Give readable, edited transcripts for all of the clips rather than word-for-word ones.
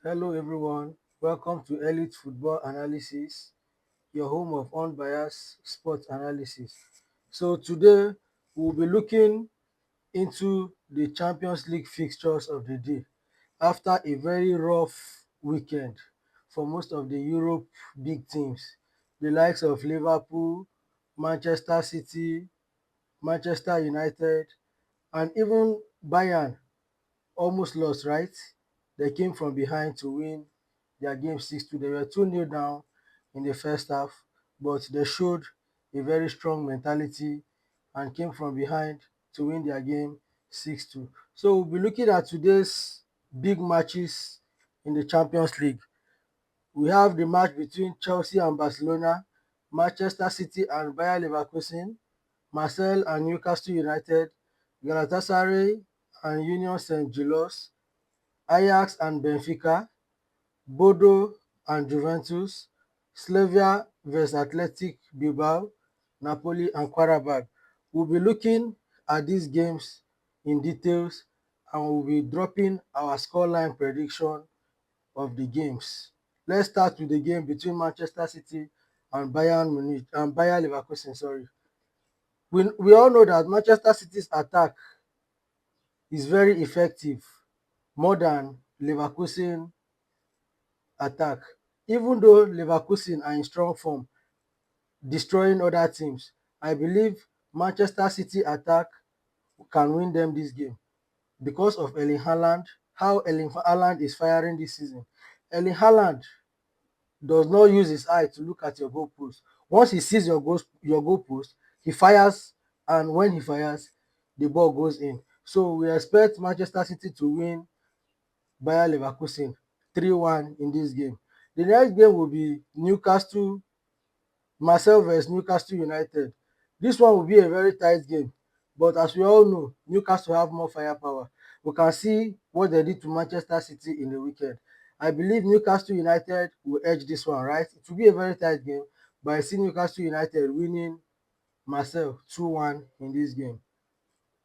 Hello everyone, welcome to Elite Football Analysis, your home of unbiased sports analysis. So today we'll be looking into the Champions League fixtures of the day after a very rough weekend for most of the Europe big teams, the likes of Liverpool, Manchester City, Manchester United, and even Bayern almost lost, right? They came from behind to win their game 6-2. They were 2-0 down in the first half, but they showed a very strong mentality and came from behind to win their game 6-2. So we'll be looking at today's big matches in the Champions League. We have the match between Chelsea and Barcelona, Manchester City and Bayer Leverkusen, Marseille and Newcastle United, Galatasaray and Union Saint-Gilloise, Ajax and Benfica, Bodo and Juventus, Slavia vs Athletic Bilbao, Napoli and Qarabag. We'll be looking at these games in details and we'll be dropping our scoreline prediction of the games. Let's start with the game between Manchester City and Bayern Munich and Bayer Leverkusen. Sorry. We all know that Manchester City's attack is very effective, more than Leverkusen attack. Even though Leverkusen are in strong form, destroying other teams, I believe Manchester City attack can win them this game because of Erling Haaland, how Erling Haaland is firing this season. Erling Haaland does not use his eye to look at your goal post. Once he sees your goal post, he fires, and when he fires, the ball goes in. So we expect Manchester City to win Bayer Leverkusen 3-1 in this game. The next game will be Marseille vs Newcastle United. This one will be a very tight game, but as we all know, Newcastle have more firepower. We can see what they did to Manchester City in the weekend. I believe Newcastle United will edge this one, right? It will be a very tight game, but I see Newcastle United winning Marseille 2-1 in this game.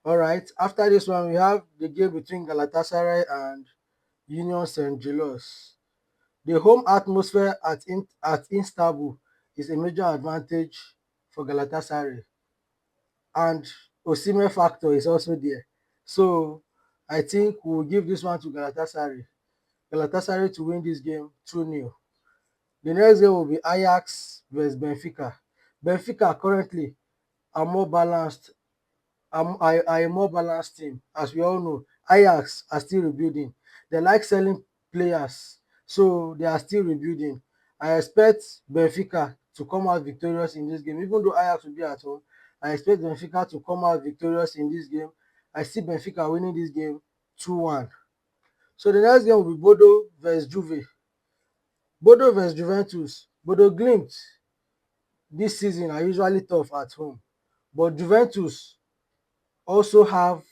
All right, after this one, we have the game between Galatasaray and Union Saint-Gilloise. The home atmosphere at Istanbul is a major advantage for Galatasaray, and Osimhen factor is also there. So I think we'll give this one to Galatasaray. Galatasaray to win this game 2-0. The next game will be Ajax vs Benfica. Benfica currently are more balanced are a more balanced team. As we all know, Ajax are still rebuilding. They like selling players, so they are still rebuilding. I expect Benfica to come out victorious in this game. Even though Ajax will be at home, I expect Benfica to come out victorious in this game. I see Benfica winning this game 2-1. So the next game will be Bodo vs Juve. Bodo vs Juventus. Bodo Glimt this season are usually tough at home, but Juventus also have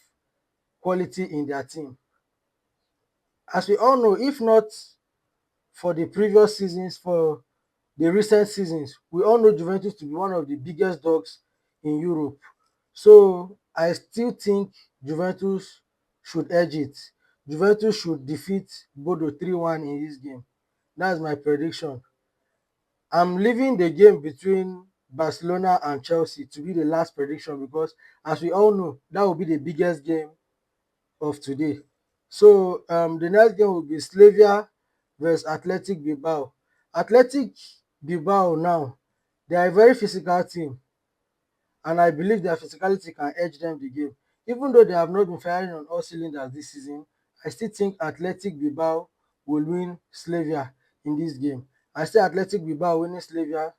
quality in their team. As we all know, if not for the previous seasons, for the recent seasons, we all know Juventus to be one of the biggest dogs in Europe. So I still think Juventus should edge it. Juventus should defeat Bodo 3-1 in this game. That's my prediction. I'm leaving the game between Barcelona and Chelsea to be the last prediction because, as we all know, that will be the biggest game of today. So the next game will be Slavia vs Athletic Bilbao. Athletic Bilbao now, they are a very physical team, and I believe their physicality can edge them the game. Even though they have not been firing on all cylinders this season, I still think Athletic Bilbao will win Slavia in this game. I see Athletic Bilbao winning Slavia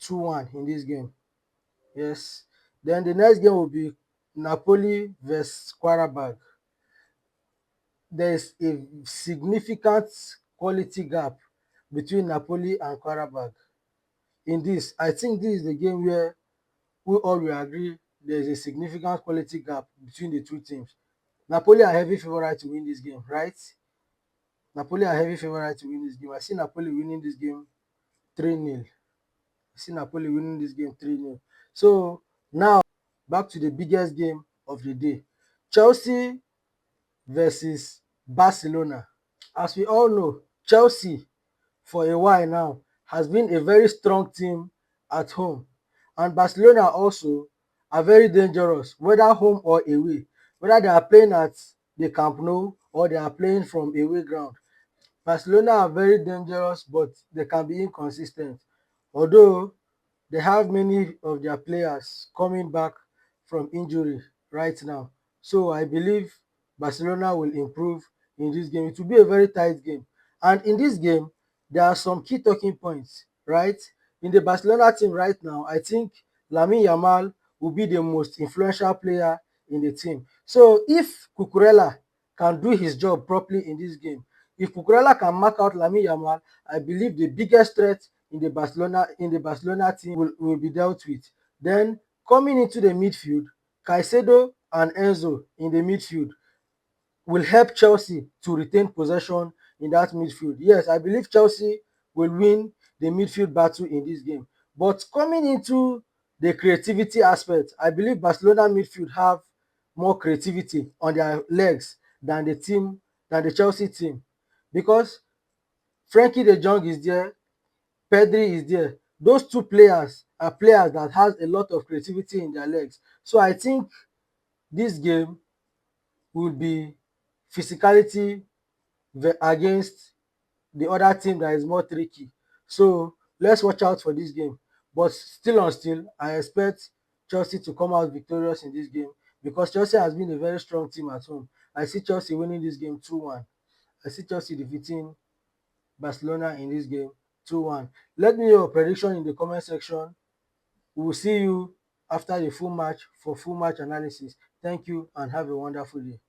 2-1 in this game. Yes. Then the next game will be Napoli vs Qarabag. There is a significant quality gap between Napoli and Qarabag. In this, I think this is the game where we all will agree there is a significant quality gap between the two teams. Napoli are heavy favorite to win this game, right? Napoli are heavy favorite to win this game. I see Napoli winning this game 3-0. I see Napoli winning this game 3-0. So now back to the biggest game of the day. Chelsea versus Barcelona. As we all know, Chelsea for a while now has been a very strong team at home, and Barcelona also are very dangerous whether home or away, whether they are playing at the Camp Nou or they are playing from away ground. Barcelona are very dangerous, but they can be inconsistent. Although they have many of their players coming back from injury right now. So I believe Barcelona will improve in this game. It will be a very tight game. And in this game, there are some key talking points, right? In the Barcelona team right now, I think Lamine Yamal will be the most influential player in the team. So if Cucurella can do his job properly in this game, if Cucurella can mark out Lamine Yamal, I believe the biggest threat in the Barcelona team will be dealt with. Then coming into the midfield, Caicedo and Enzo in the midfield will help Chelsea to retain possession in that midfield. Yes, I believe Chelsea will win the midfield battle in this game. But coming into the creativity aspect, I believe Barcelona midfield have more creativity on their legs than the Chelsea team, because Frankie de Jong is there, Pedri is there. Those two players are players that has a lot of creativity in their legs. So I think this game will be physicality against the other team that is more tricky. So let's watch out for this game. But still on still, I expect Chelsea to come out victorious in this game because Chelsea has been a very strong team at home. I see Chelsea winning this game 2-1. I see Chelsea defeating Barcelona in this game 2-1. Let me know your prediction in the comment section. We will see you after the full match for full match analysis. Thank you and have a wonderful day.